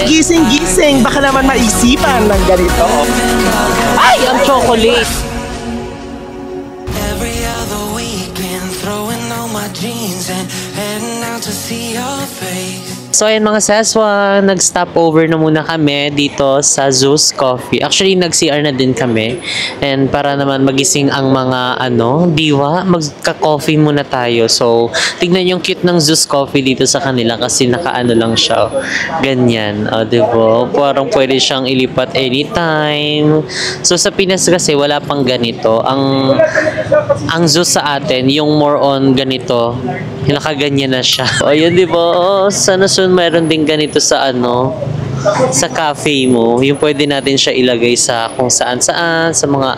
gising. Baka naman maisipan ng ganito. Ay, ang chocolate. Every other weekend, throwing on my jeans and heading out to see your face. So ayan mga seswa, nag-stop over na muna kami dito sa Zeus Coffee. Actually, nag-CR na din kami. And para naman magising ang mga diwa, magka-coffee muna tayo. So, tignan yung cute ng Zeus Coffee dito sa kanila kasi naka-ano lang siya. Ganyan, diba? Parang pwede siyang ilipat anytime. So sa Pinas kasi wala pang ganito. Ang Zeus sa atin, yung more on ganito, nakaganyan na siya. O yun, diba? Sana meron din ganito sa sa cafe mo. Yung pwede natin siya ilagay sa kung saan-saan, sa mga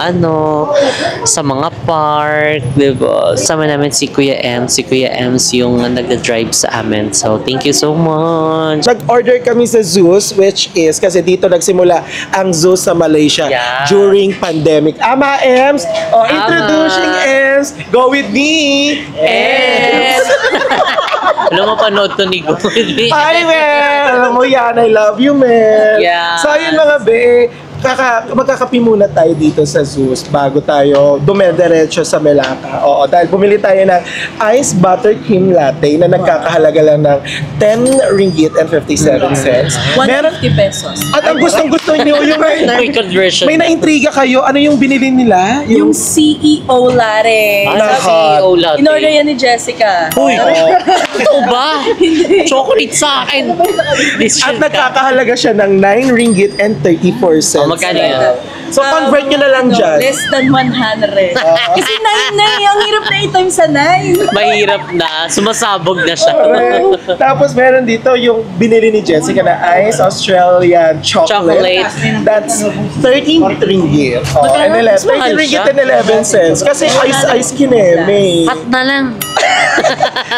sa mga park, diba? Sama namin si Kuya M. Si Kuya Ems yung nag-drive sa amin. So, thank you so much. Nag-order kami sa Zeus, which is, kasi dito nagsimula ang Zeus sa Malaysia during pandemic. Ama, Ems! Introducing Ems! Go with me! Ems! Alam mo, panood to ni Go with me. Hi, Mel! Alam mo yan, I love you, Mel! Yeah. So, yun mga be, magkakapi muna tayo dito sa Zeus bago tayo dumediretso sa Melaka. Oo, dahil bumili tayo ng Ice Butter Cream Latte na nagkakahalaga lang ng 10 ringgit and 57 cents. 150 pesos. At ang gustong-gusto nyo, yung conversion. may naintriga kayo, ano yung binili nila? Yung CEO Latte. CEO Latte. In-order yan ni Jessica. Uy! Ito ba? Chocolate sa akin. At nagkakahalaga siya ng 9 ringgit and 34 cents. Magkano yan? So, convert nyo na lang dyan. Less than 100. Kasi 9 na ang hirap na 8 times sa 9. Mahirap na. Sumasabog na siya. Tapos meron dito yung binili ni Jessica na Ice Australian Chocolate. That's 13 ringgit. And 13 ringgit and 11 cents. Kasi ice kineme. Hot na lang.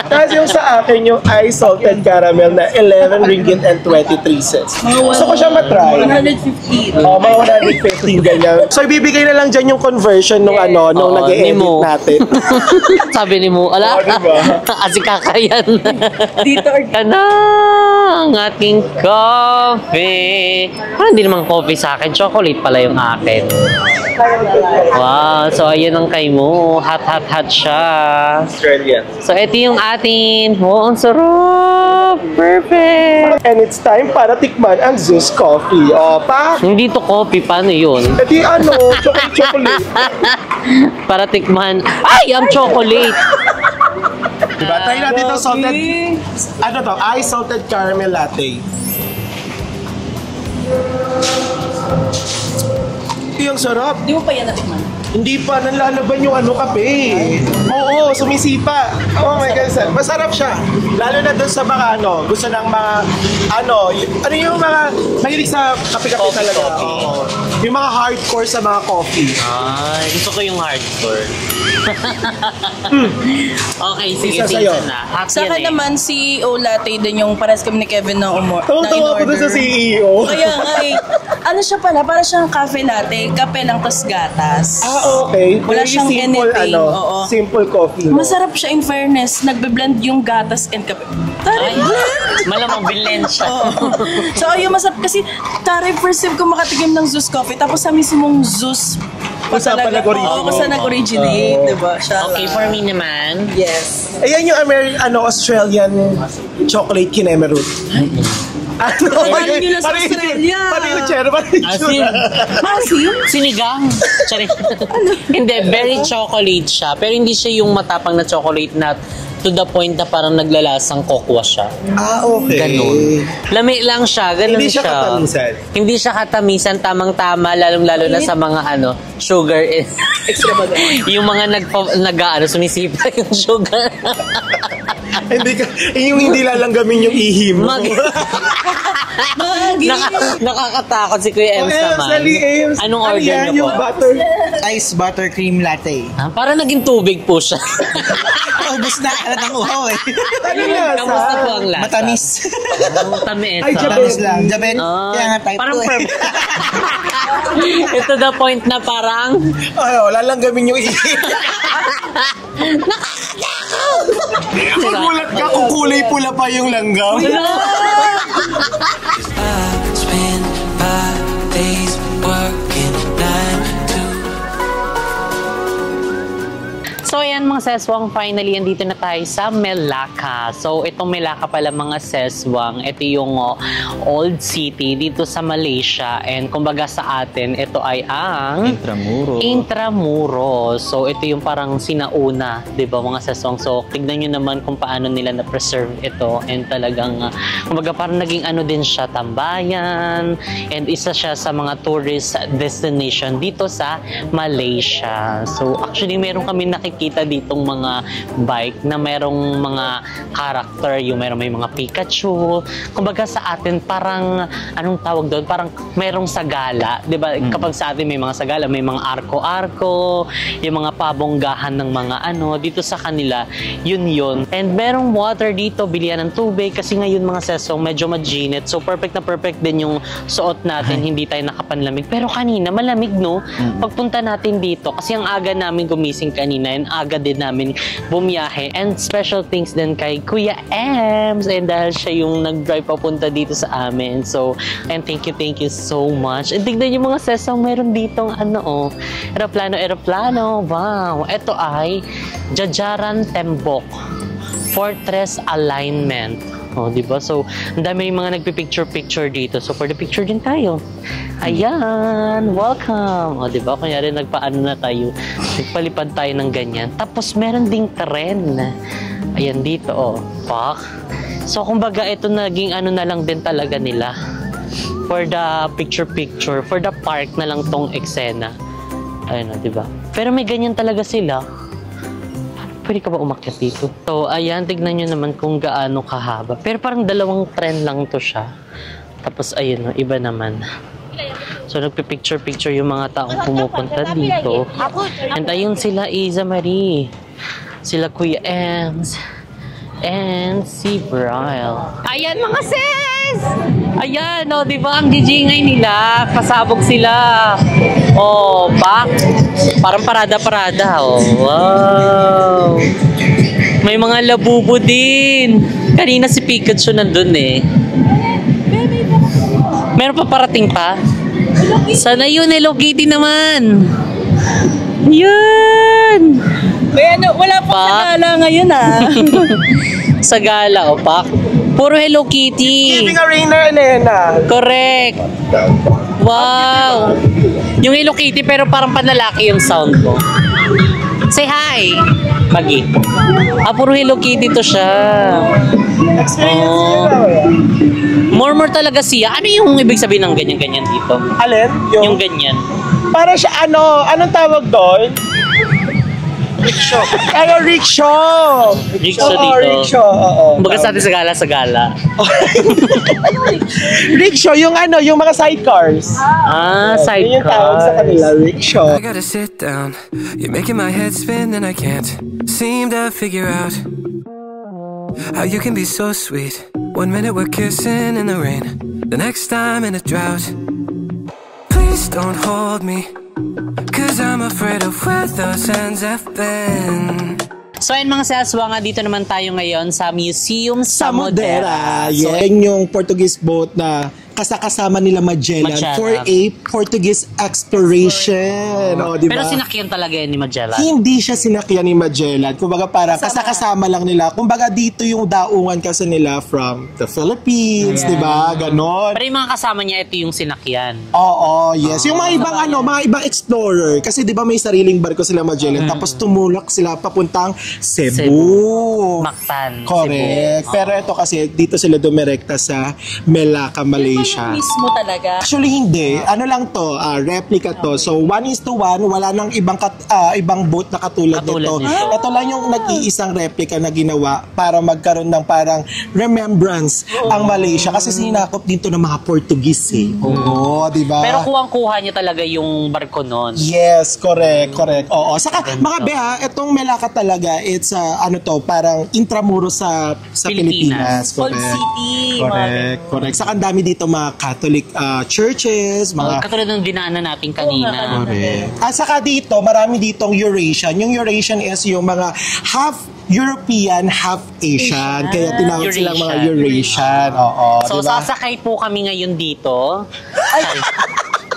Tapos yung sa akin, yung Ice Salted Caramel na 11 ringgit and 23 cents. Gusto ko siya matry. 150. Mga 115 ganyan. So, ibibigay na lang dyan yung conversion nung nung nag-e-edit natin. Sabi ni Mo, ala, diba? kasi kakayan. Dito or Kana, ang ating coffee. Hindi naman coffee sa akin. Chocolate pala yung akin. Wow, so ayun ang kay Mo. Hot siya. Australian. So, ito yung atin. Oh, ang sarap. Perfect. And it's time para tikman ang Zeus Coffee. O, pa? Hindi to coffee. Paano yun? E di chocolate. Para tikman. Ay, ang chocolate. Diba? Try natin itong salted, Ice Salted Caramel Latte. Yung sarap. Di mo pa yan natikman? Hindi pa, nalalaban yung kape. Oo, sumisipa. Oh my God, masarap siya. Lalo na dun sa mga gusto ng mga, yung mga, mahilig sa kape-kape talaga. Oo. Yung mga hardcore sa mga coffee. Ay, gusto ko yung hardcore. Okay, sige, na. Sa akin naman, CEO Latte din yung pares kami ni Kevin na Tawa-tawa ko dun sa CEO. Kaya nga ano siya pala, para siyang cafe latte, kape lang tas gatas. Okay. Wala Very siyang simple, anything. Oo. simple coffee. Masarap siya in fairness. Nagbe-blend yung gatas and kape. Taray, blend! Malamang blend siya. So, ayun, masarap kasi taray first time ko makatigim ng Zeus coffee. Tapos sa mismong Zeus Kung saan pa nag-originate. Oo, kung saan nag-originate, diba? Siya Okay, for me naman. Yes. Ayan yung Australian chocolate kineme root. Paano nyo na sa Australia? Paano yung chero? Paano yung chura? Masim? Sinigang. Sorry. Hindi, very chocolate siya. Pero hindi siya yung matapang na chocolate na to the point na parang naglalasang kokwa siya. Okay. Ganun. Lami lang siya. Ganun Hindi siya katamisan. Hindi siya katamisan. Tamang-tama. Lalong-lalo na sa mga sugar. Yung mga sumisipa yung sugar. Hindi lalanggamin yung ihim. Nakakatakot si Kuya Ems naman. Anong order niyo po? Ice butter cream latte. Para naging tubig po siya. Ubus na alat ang uhaw eh. Kamusta po ang lasa? Matamis. Matamis. Ay, Matamis lang. Jabet. Kaya nga type parang 2 eh. Ito the point na parang lalanggamin yung ihim. nakakatakot. Magulat ka kung kulay pula pa yung langgam. I spend 5 days working 9 to. So ayan mga seswang, finally andito na tayo sa Melaka. So itong Melaka pala mga seswang, ito yung old city dito sa Malaysia, and kumbaga sa atin ito ay ang Intramuros. So ito yung parang sinauna, 'di ba mga seswang? So tignan niyo naman kung paano nila na preserve ito, and talagang kumbaga parang naging ano din siya, tambayan, and isa siya sa mga tourist destination dito sa Malaysia. So actually meron kami nakikita ditong mga bike na merong mga character, yung may mga Pikachu. Kumbaga sa atin parang anong tawag doon? Parang merong sagala, 'di ba? Kapag sa atin may mga sagala, may mga arko-arko, yung mga pabonggahan ng mga ano, dito sa kanila, yun. And merong water dito, bilihan ng tubig kasi ngayon mga sesong medyo maginit. So perfect na perfect din yung suot natin, hindi tayo nakapanlamig. Pero kanina malamig, no? Pagpunta natin dito kasi ang aga namin gumising kanina, and aga din namin bumiyahe. And special thanks din kay Kuya Ems, and dahil siya yung nag-drive papunta dito sa amin. So, and thank you so much. And tignan yung mga sesong meron ditong ano, eroplano. Wow! Ito ay Jajaran Tembok Fortress Alignment. Oh, di ba? So, ang dami yung mga nagpi-picture dito. So, for the picture din tayo. Ayan! Welcome! O, di ba? Kunyari, nagpaano na tayo. Nagpalipad tayo ng ganyan. Tapos, meron ding tren. Ayan, dito, oh. Pak. So, kumbaga, ito naging ano na lang din talaga nila. For the picture. For the park na lang tong eksena. Ayun, di ba? Pero may ganyan talaga sila. Pwede ka ba umakyat dito? So, ayan, tignan nyo naman kung gaano kahaba. Pero parang dalawang tren lang to siya. Tapos, ayun, iba naman. So, nagpipicture yung mga taong pumupunta dito. And ayun sila, Iza Marie. Sila Kuya Ems. And si Brian. Ayan mga sis! Ayan, o, di ba? Ang gigingay nila. Pasabog sila. Oh, back. Parang parada-parada. Oh, wow. May mga labubo din. Kanina si Pikachu nandun eh. Meron pa parating pa? Sana yun, Hello Kitty naman. Yun! May ano, wala pa sagala ngayon Sagala, opak. Puro Hello Kitty. Giving a Reina Elena. Correct. Wow. Yung Hello Kitty pero parang panlalaki yung sound mo. Say hi. Pagi. Puro Hello Kitty to siya. Experience More talaga siya. Ano yung ibig sabihin ng ganyan-ganyan dito? Alin? Yung ganyan. Para siya anong tawag doon? Rickshaw. Rickshaw. Rickshaw Oo, dito. rickshaw. Oo. Kumbaga sa atin sagala. Rickshaw, yung yung mga sidecars. Yun yung tawag sa kanila, rickshaw. I gotta sit down. You're making my head spin and I can't seem to figure out how you can be so sweet. 1 minute we're kissing in the rain, the next time in a drought. Please don't hold me, 'cause I'm afraid of where those hands have been. So ayun mga saswanga, dito naman tayo ngayon sa Museum Samudera. Yan yung Portuguese boat na kasama nila Magellan for a Portuguese exploration. O, diba? Pero sinakyan talaga yan ni Magellan. Hindi siya sinakyan ni Magellan. Kumbaga parang kasama lang nila. Kumbaga dito yung daungan kasi nila from the Philippines, di ba? Ganon. Pero yung mga kasama niya, ito yung sinakyan. Oo, yes. Yung mga ibang mga ibang explorer. Kasi di ba may sariling barko sila Magellan. Tapos tumulak sila papuntang Cebu. Mactan. Correct. Pero ito kasi dito sila dumirekta sa Melaka, Malaysia. Mismo talaga. Actually hindi. Ano lang to, replica to. So 1:1, wala nang ibang boat na katulad nito. Ito lang yung nag-iisang replica na ginawa para magkaroon ng parang remembrance ang Malaysia kasi sinakop dito ng mga Portuguese eh. Oo, di ba? Pero kuwang-kuha niya talaga yung barko noon. Yes, correct. Oo. Saka mga beha, itong Melaka talaga, it's parang Intramuros sa Pilipinas. Old City. Correct. Saka ang dami dito mga Catholic churches, mga Katulad ng dinaanan natin kanina. Correct. At saka dito, marami ditong Eurasian. Yung Eurasian is yung mga half European, half Asian. Kaya tinawag silang mga Eurasian. Eurasian. Oo, So, diba? sasakay po kami ngayon dito.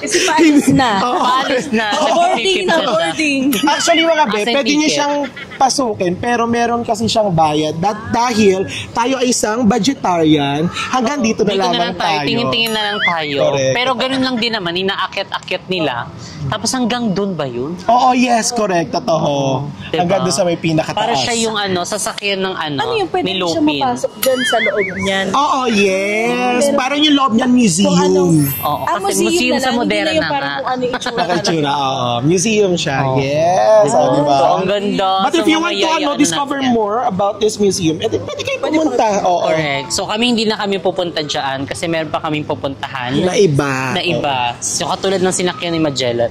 Kasi paalis na. Paalis na. Boarding na, boarding. Actually mga be, As in pwede niyo ticket. siyang pasukin pero meron kasi siyang bayad. Dahil tayo ay isang vegetarian, hanggang dito na Dito na lamang lang tayo. tayo. Tingin-tingin na lang tayo. Correct. Pero ganun lang din naman. Inaakit-akit nila. Tapos hanggang dun ba yun? Oo, yes, correct. Totoo. Diba? Hanggang doon sa may pinakataas. Para siya yung sasakyan ng Ano yung pwede ni siya Lupin. mapasok dyan sa loob niyan? Oo, yes. Parang yung loob niyan museum. Kung ano, Oo, kasi museum na sa lang, Modera hindi na yung na parang nga. kung ano yung itsura Nakaitsura, talaga. oo. Museum siya. Oo. Yes. Diba? Oh, diba? So, ang ganda. But if So, you want to mamaya, discover natin yan. more about this museum, pwede kayo pumunta. Oo. Correct. So kami hindi na kami pupunta dyan kasi meron pa kaming pupuntahan. Na iba. Na iba. So katulad ng sinakyan ni Magellan.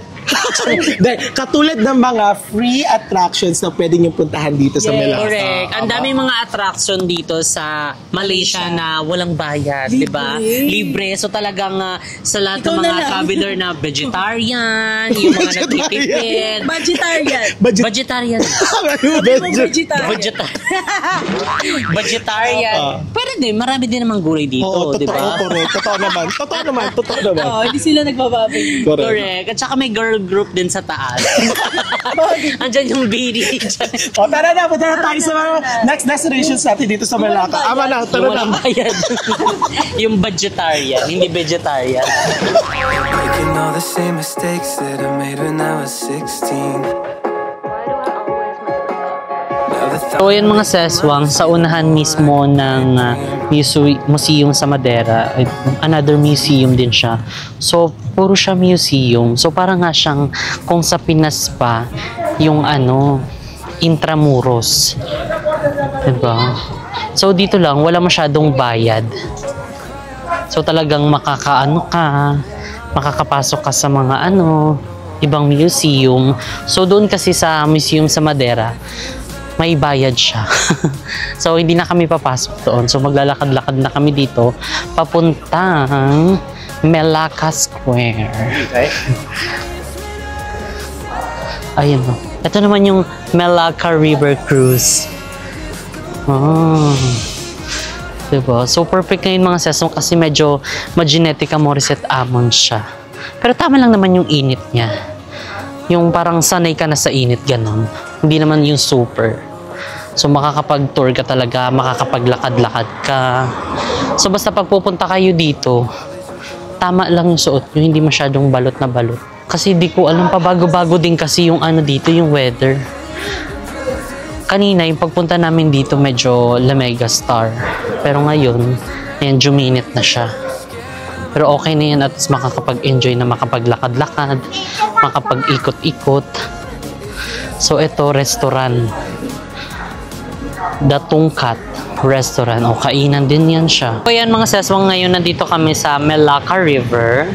Dahil katulad ng mga free attractions na pwede nyo puntahan dito sa Melaka. Correct. Ang daming mga attraction dito sa Malaysia na walang bayad, di ba? Libre. So talagang sa lahat Ikaw ng na mga lang. traveler na vegetarian, yung mga nagtitipid. Vegetarian. Vegetarian. Vegetarian. Vegetarian. Pero din, marami din namang gulay dito, Oo, di totoo, ba? correct. Totoo naman. Totoo naman. Totoo naman. Oo, hindi sila nagbababoy. Correct. Correct. At saka may girl group din sa taas. Andyan yung BD. O, tara na. Punta na tayo sa mga next destinations natin dito sa Melaka. Ama na. Tara Yung na. walang bayad. Yung vegetarian, hindi vegetarian. Making all the same mistakes that I made when I was 16. So yan mga seswang, sa unahan mismo ng museum sa Madera, another museum din siya. So puro siya museum. So parang nga siyang kung sa Pinas pa, yung Intramuros. Diba? So dito lang, wala masyadong bayad. So talagang makakapasok ka sa mga ibang museum. So doon kasi sa museum sa Madera, may bayad siya. So, hindi na kami papasok doon. So, maglalakad-lakad na kami dito papuntang Melaka Square. Ayun o. Ito naman yung Melaka River Cruise. Oh. Diba? So, perfect na yung mga sesong kasi medyo Magenetica Morissette almond siya. Pero tama lang naman yung init niya. Yung parang sanay ka na sa init, ganon. Hindi naman yung super. So, makakapag-tour ka talaga, makakapaglakad-lakad ka. So, basta pagpupunta kayo dito, tama lang yung suot nyo, hindi masyadong balot na balot. Kasi di ko alam, pabago-bago din kasi yung dito, yung weather. Kanina, yung pagpunta namin dito, medyo Lamega Star. Pero ngayon, ayan, juminit na siya. Pero okay na yan, at least makakapag-enjoy na makapaglakad-lakad, makapag-ikot-ikot. So, ito, restaurant. The Tungkat Restaurant. O, kainan din yan siya. So, yan mga seswang, ngayon nandito kami sa Melaka River.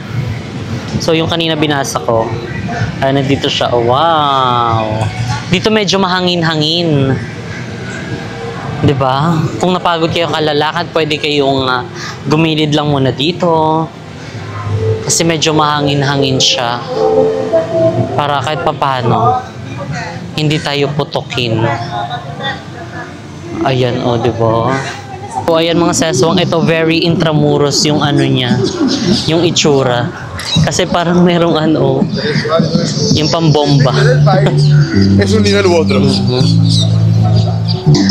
So, yung kanina binasa ko, nandito siya. Oh, wow! Dito medyo mahangin-hangin. Diba? Kung napagod kayo kalalakad, pwede kayong gumilid lang muna dito. Kasi medyo mahangin-hangin siya. Para kahit papano, hindi tayo putukin. Ayan, o, diba? So, ayan mga seswang, ito very Intramuros yung niya, yung itsura. Kasi parang merong yung pambomba. Es un nivel u otro.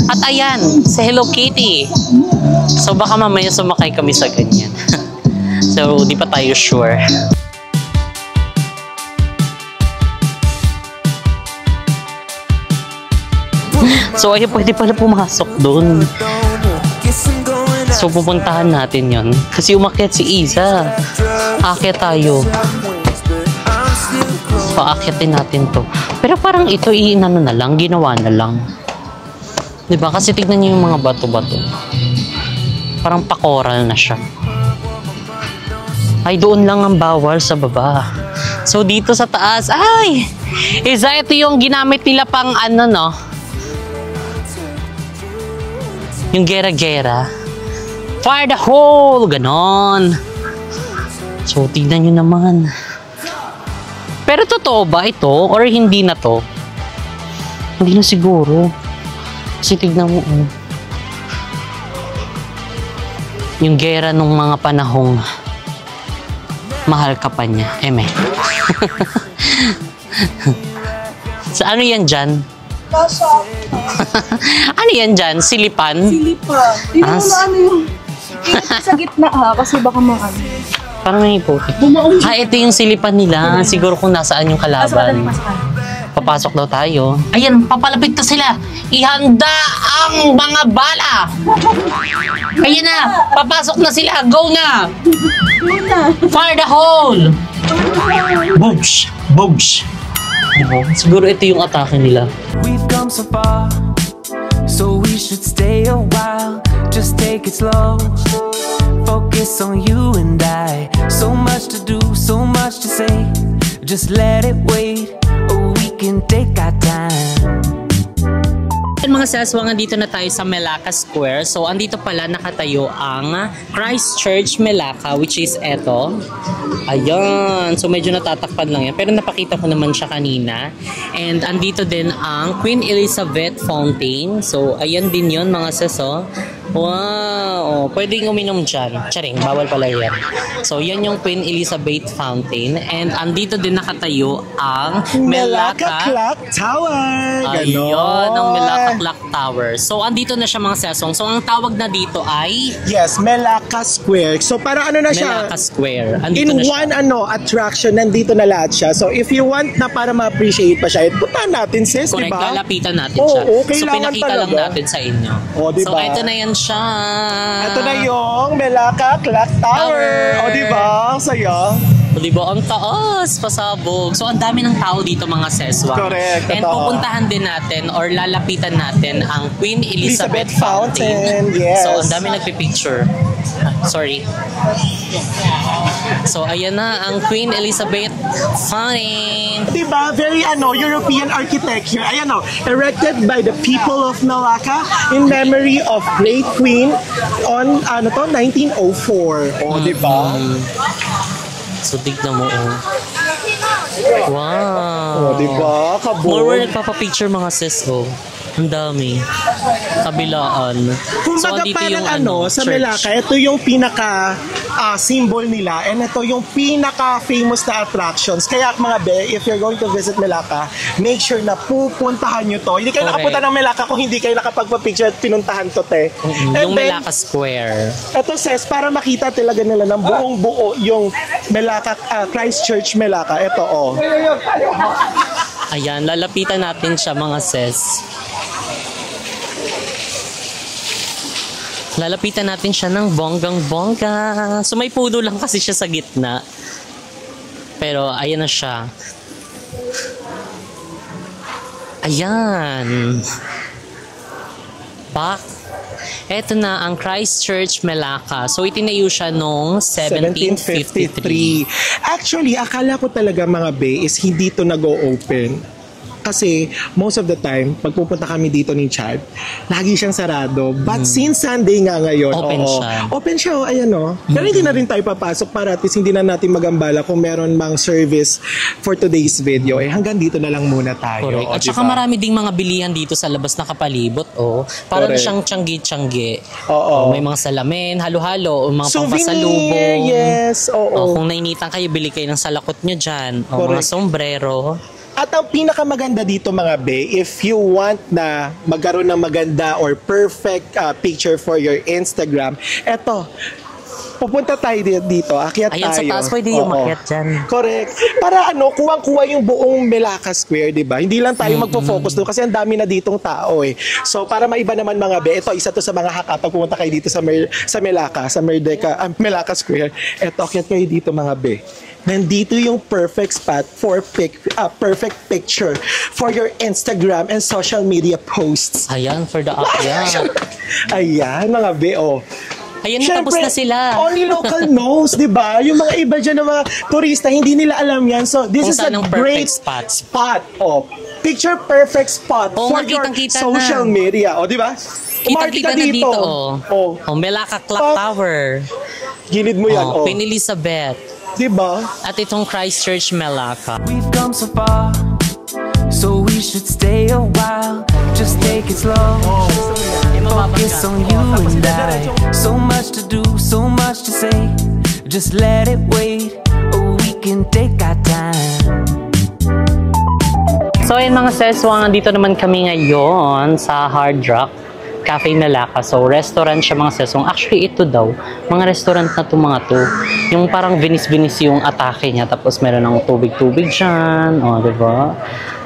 At ayan, sa Hello Kitty. So baka mamaya sumakay kami sa ganyan. So, di pa tayo sure. So, ayun, pwede pala pumasok doon. So, pupuntahan natin yon. Kasi umakyat si Isa. Akyat tayo. Paakyatin natin to. Pero parang ito, na lang, ginawa na lang. Diba? Kasi tignan niyo yung mga bato-bato. Parang pakoral na siya. Ay, doon lang ang bawal sa baba. So, dito sa taas, ay! Isa, ito yung ginamit nila pang yung gera-gera. Fire the hole! Ganon. So, tignan nyo naman. Pero totoo ba ito? Or hindi na to? Hindi na siguro. Kasi tignan mo, yung gera nung mga panahong mahal ka pa niya. Eme. So, ano yan dyan? Ano yan dyan? Silipan? Silipa. Hindi mo na ano yung... Sa gitna ha, kasi baka maano. Parang may puti. Bumaon siya. Ito yung silipan nila. Siguro kung nasaan yung kalaban. Papasok daw tayo. Ayan, papalapit na sila. Ihanda ang mga bala. Ayan na, papasok na sila. Go na. Fire the hole. Boosh, boosh. Diba? Siguro ito yung atake nila. We've come so far, so we should stay a while. Just take it slow. Focus on you and I. So much to do, so much to say. Just let it wait, or we can take our time. Mga saswa, dito na tayo sa Melaka Square. So, andito pala nakatayo ang Christchurch Melaka, which is eto. Ayan. So, medyo natatakpan lang yan. Pero napakita ko naman siya kanina. And andito din ang Queen Elizabeth Fountain. So, ayan din yun mga saso. Wow! Pwedeng uminom dyan. Charing, bawal pala yan. So, yan yung Queen Elizabeth Fountain. And andito din nakatayo ang Melaka Clock Tower. Ayun, ang Melaka Clock Tower. So, andito na siya mga sesong. So, ang tawag na dito ay... Yes, Melaka Square. So, para ano na siya? Melaka Square. Andito In na siya. one attraction, nandito na lahat siya. So, if you want na para ma-appreciate pa siya, puntahan natin, sis, di Correct, ba? lalapitan natin siya. Oo, So, kailangan pinakita lang talaga. natin sa inyo. Oo, diba? So, ito na yan siya. Ito na yung Melaka Clock Tower. O, di ba? Saya. O, diba? Ang taas, pasabog. So, ang dami ng tao dito mga seswa. Correct, And totoo. pupuntahan din natin or lalapitan natin ang Queen Elizabeth Fountain, yes. So, ang dami nagpipicture. Sorry. So, ayan na ang Queen Elizabeth Fountain. Diba? Very European architecture. Ayan erected by the people of Melaka in memory of great queen on 1904. O, diba? So, tignan mo, Wow. O, diba? More Kabog. nagpapapicture mga sis, Ang dami. Kabilaan. Kung So, baga andito parang yung sa church. Melaka, ito yung pinaka symbol nila and ito yung pinaka famous na attractions. Kaya mga be, if you're going to visit Melaka, make sure na pupuntahan nyo to. Hindi kayo Correct. nakapunta ng Melaka kung hindi kayo nakapagpa-picture at pinuntahan to, te. Yung Melaka Square. Ito says, para makita talaga nila ng buong buo yung Melaka, Christchurch Melaka. Ito, Ayan, lalapitan natin siya mga sis. Lalapitan natin siya ng bonggang-bongga. So may puno lang kasi siya sa gitna. Pero ayan na siya. Ayan. Back. Ito na ang Christchurch Melaka. So itinayo siya noong 1753. Actually, akala ko talaga mga be is hindi to nag-o-open. Kasi most of the time, pag pupunta kami dito ni Chad, lagi siyang sarado. But since Sunday nga ngayon, Open siya. Open siya, ayan Pero hindi na rin tayo papasok para at least hindi na natin magambala kung meron mang service for today's video. Hanggang dito na lang muna tayo. Correct. At saka marami ding mga bilihan dito sa labas na kapalibot, Parang Correct. siyang tiyanggi-tiyanggi. Oo. May mga salamin, halo-halo, mga Souvenir, pampasalubong. yes, oo. Kung nainitan kayo, bili kayo ng salakot nyo dyan. O mga Correct. sombrero. At ang pinakamaganda dito mga be, if you want na magkaroon ng maganda or perfect picture for your Instagram, eto, pupunta tayo dito, akyat Ayan, tayo. sa taas pwede yung makyat dyan. Correct. Para kuwang-kuwa yung buong Melaka Square, di ba? Hindi lang tayo magpo-focus doon kasi ang dami na ditong tao So, para maiba naman mga be, ito, isa to sa mga haka pag pumunta kayo dito sa Melaka, sa Melaka Square. Eto, akyat kayo dito mga be. Nandito yung perfect spot for perfect picture for your Instagram and social media posts. Ayan, for the akyat. Ayan, mga be, Ayan, tapos na sila. Only local knows, di ba? Yung mga iba dyan ng mga turista, hindi nila alam yan. So, this Kung is a saan ang great perfect spot. Picture perfect spot for your kitang-kita social na. media. Di ba? Kita-kita na dito, Melaka Clock Pag- Tower. Gilid mo yan, Queen Elizabeth. Di ba? At itong Christchurch Melaka. We've come so far, so we should stay a while, just take it slow. Focus on you and I. So much to do, so much to say. Just let it wait, or we can take our time. So ayun mga seswang, dito naman kami ngayon sa Hard Rock Cafe Malacca. So restaurant siya mga seswang. Actually ito daw, mga restaurant na to mga to. Yung parang Venice yung atake niya. Tapos meron ng tubig-tubig dyan. O, diba?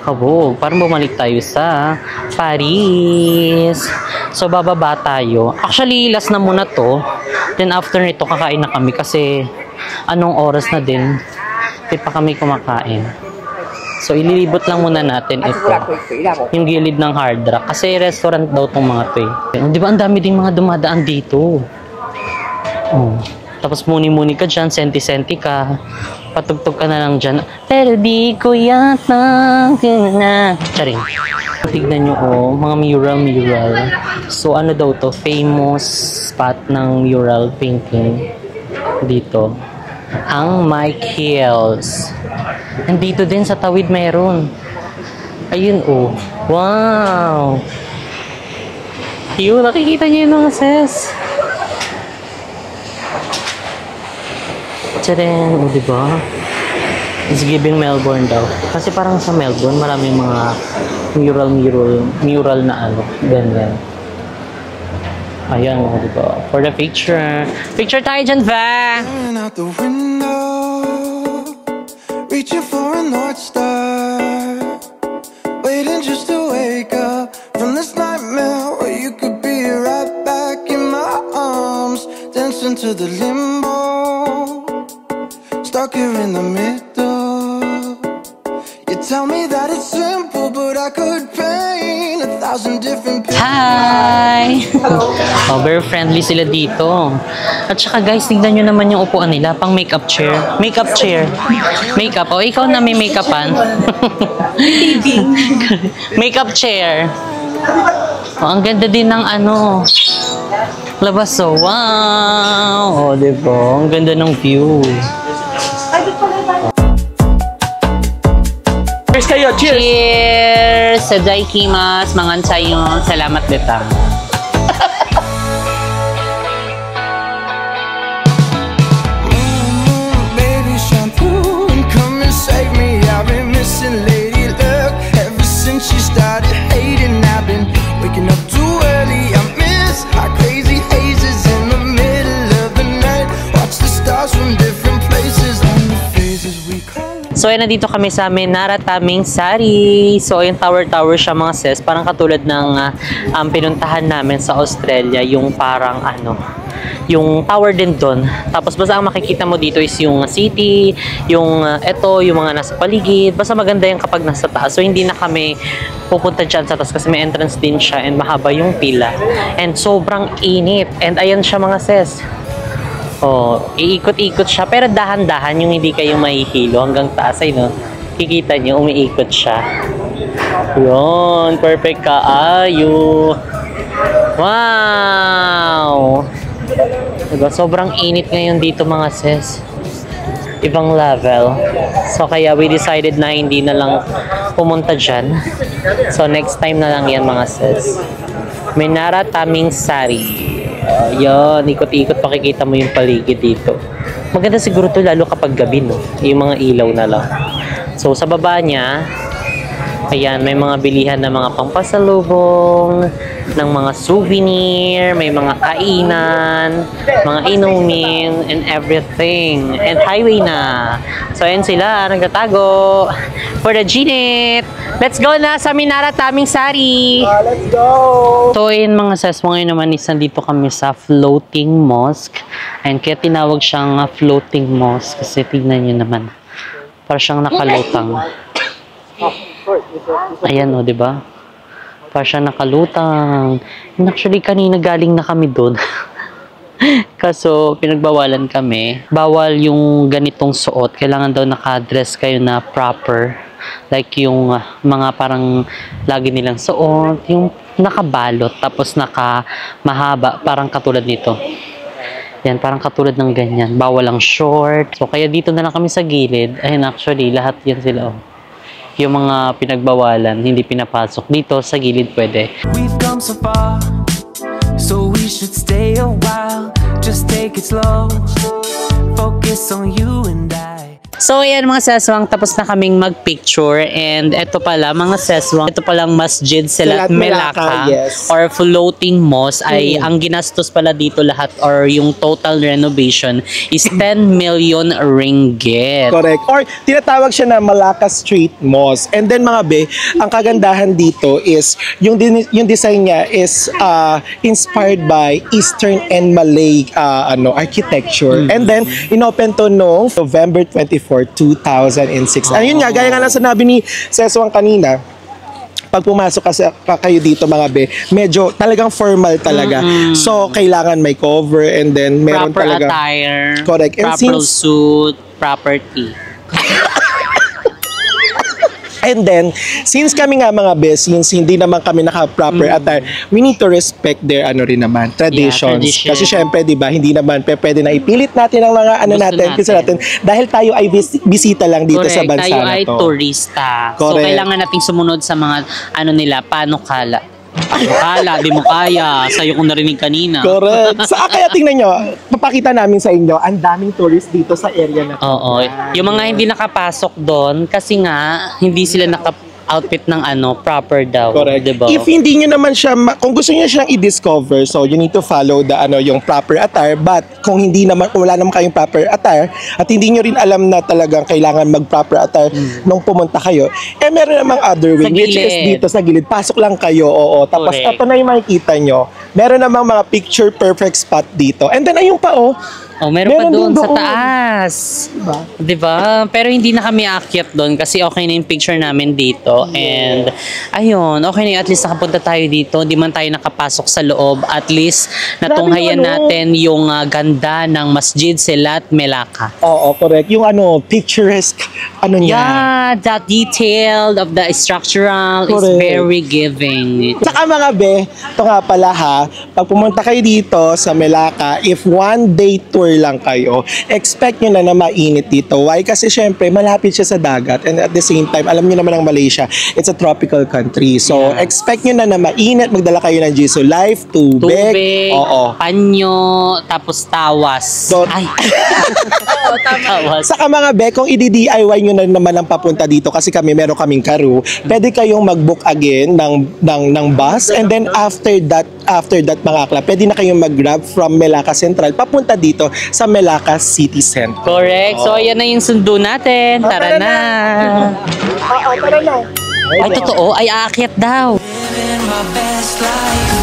Kabog. Parang bumalik tayo sa Paris. So bababa tayo. Actually last na muna to. Then after nito kakain na kami kasi anong oras na din. Di pa kami kumakain. So, ililibot lang muna natin ito. Yung gilid ng Hard Rock. Kasi restaurant daw itong mga to eh. Di ba ang dami ding mga dumadaan dito? Oh. Tapos muni-muni ka dyan, senti-senti ka. Patugtog ka na lang dyan. Pero di ko yata na. Charing. Tignan nyo oh, mga mural. So, ano daw to? Famous spot ng mural painting dito. Ang Mike Hills. Nandito din sa tawid meron. Ayun oh. Wow! Yun, nakikita niyo yung mga ses. Tcharing! O diba? It's giving Melbourne daw. Kasi parang sa Melbourne, maraming mga mural na ano. Ganyan. Ayan, o diba? For the picture. Picture tayo dyan, va! Out the window, reaching for a North Star, waiting just to wake up from this nightmare where you could be right back in my arms, dancing to the limbo, stuck here in the middle. You tell me that it's simple, but I could paint 1,000 different pictures. Hi! Oh, very friendly sila dito. At saka guys, tignan nyo naman yung upuan nila. Pang makeup chair. Makeup chair. Makeup. Oh, ikaw na may makeupan. Makeup chair. Oh, ang ganda din ng ano. Labas oh. Wow! Oh, diba? Ang ganda ng view. Cheers kayo! Cheers! Cheers! Sadaikimasu! Mangansayo! Salamat betang. Baby, shampoo and come and save me. I've been missing lady luck ever since she started hating. I've been waking up too early. I miss our crazy hazes in the middle of the night. Watch the stars from different places and the phases we call. So, ayun, nandito kami sa Menara Taming Sari. So, yung tower siya mga sis. Parang katulad ng pinuntahan namin sa Australia. Yung parang ano, yung tower din doon. Tapos, basta ang makikita mo dito is yung city, yung yung mga nasa paligid. Basta maganda yung kapag nasa taas. So, hindi na kami pupunta dyan sa taas kasi may entrance din siya and mahaba yung pila. And sobrang init. And ayan siya mga sis. Oh, iikot-ikot siya pero dahan-dahan yung hindi kayo mahihilo hanggang taas ay no. Kikita niyo umiikot siya. 'Yon, perfect kaayo. Wow! Diba, sobrang init ngayon dito mga sis. Ibang level. So kaya we decided na hindi na lang pumunta dyan. So next time na lang yan mga sis. Menara Taming Sari. Yan, ikot-ikot pakikita mo yung paligid dito. Maganda siguro to lalo kapag gabi no. Yung mga ilaw na lang. So sa baba niya, ayan, may mga bilihan na mga pampasalubong, ng mga souvenir, may mga kainan, mga inumin, and everything. And highway na. So ayan sila, nagtatago. For the Ginit! Let's go na sa Menara Taming Sari! Let's go! So ayun mga sis, ngayon naman is nandito kami sa floating mosque. And kaya tinawag siyang floating mosque kasi tignan nyo naman. Para siyang nakalutang. Ayan o, diba? Para siyang nakalutang. And actually, kanina galing na kami doon. Kaso, pinagbawalan kami. Bawal yung ganitong suot. Kailangan daw naka-dress kayo na proper. Like yung mga parang lagi nilang suot. Yung nakabalot. Tapos naka-mahaba. Parang katulad nito. Yan, parang katulad ng ganyan. Bawal ang short. So, kaya dito na lang kami sa gilid. Ayun, actually, lahat yan sila. Oh. yung mga pinagbawalan, hindi pinapasok. Dito sa gilid pwede. We've come so far, so we should stay a while. Just take it slow, focus on you and I. So ayan mga seswang, tapos na kaming magpicture and eto pala mga seswang, ito palang Masjid Silat Silat Melaka, Melaka yes. or floating mosque ay ang ginastos pala dito lahat or yung total renovation is 10 million ringgit. Correct. Or tinatawag siya na Malacca Street Mosque. And then mga be, ang kagandahan dito is yung design niya is inspired by Eastern and Malay architecture. And then inopen to noong November 24, 2006. Ayun nga, gaya nga lang sinabi ni Seswang kanina, pag pumasok kayo dito mga be, medyo talagang formal talaga. So, kailangan may cover and then meron Proper talaga attire, correct. And proper suit, proper tea. And then, since kami nga mga best, since hindi naman kami naka-proper attire, we need to respect their traditions. tradition. Kasi syempre, di ba, hindi naman pwede na ipilit natin ang mga Gusto natin. Dahil tayo ay bisita lang dito sa bansa tayo na ay to. turista. So, Correct. kailangan nating sumunod sa mga, nila, panukala. Panukala, di mo kaya. Sa'yo kong narinig kanina. Correct. Kaya tingnan nyo, papakita namin sa inyo, ang daming tourist dito sa area na to. Oo. Yung mga hindi nakapasok doon, kasi nga, hindi sila outfit ng proper daw. Correct. Diba? If hindi nyo naman siya, kung gusto niyo siyang i-discover, so you need to follow the yung proper attire. But kung wala naman kayong proper attire at hindi nyo rin alam na talagang kailangan mag-proper attire nung pumunta kayo, meron namang other way, Sa which is gilid. dito sa gilid. Pasok lang kayo, oo. Tapos Correct. ito na yung makikita nyo. Meron namang mga picture perfect spot dito. And then ayun pa, Meron pa Meron doon din sa doon. taas. Diba? Pero hindi na kami aakyat doon kasi okay na yung picture namin dito. And ayun, okay na yun. At least nakapunta tayo dito. Hindi man tayo nakapasok sa loob. At least natunghayan Grabe yung natin yung ganda ng Masjid Silat Melaka. Oo, correct. Yung picturesque, niya. Yeah, that detailed of the structural is Correct. very giving. Saka mga be, ito nga pala ha, pag pumunta kayo dito sa Melaka, if one day tour lang kayo, expect nyo na mainit dito. Why? Kasi syempre, malapit siya sa dagat and at the same time, alam nyo naman ang Malaysia, it's a tropical country. So, Yeah. expect nyo na mainit, magdala kayo ng Jisoo Life, tubig. Oo. Panyo, tapos tawas. So- Ay. Tawas. Saka mga be, kung i-DIY nyo na naman ang papunta dito kasi meron kaming crew, pwede kayong mag-book again ng bus and then after that mga akla, pwede na kayong mag-grab from Melaka Central papunta dito sa Melaka City Center. Correct. So, ayan na yung sundo natin. Tara na. Oo, tara na. Ay, totoo. Ay, aakyat daw. Living my best life.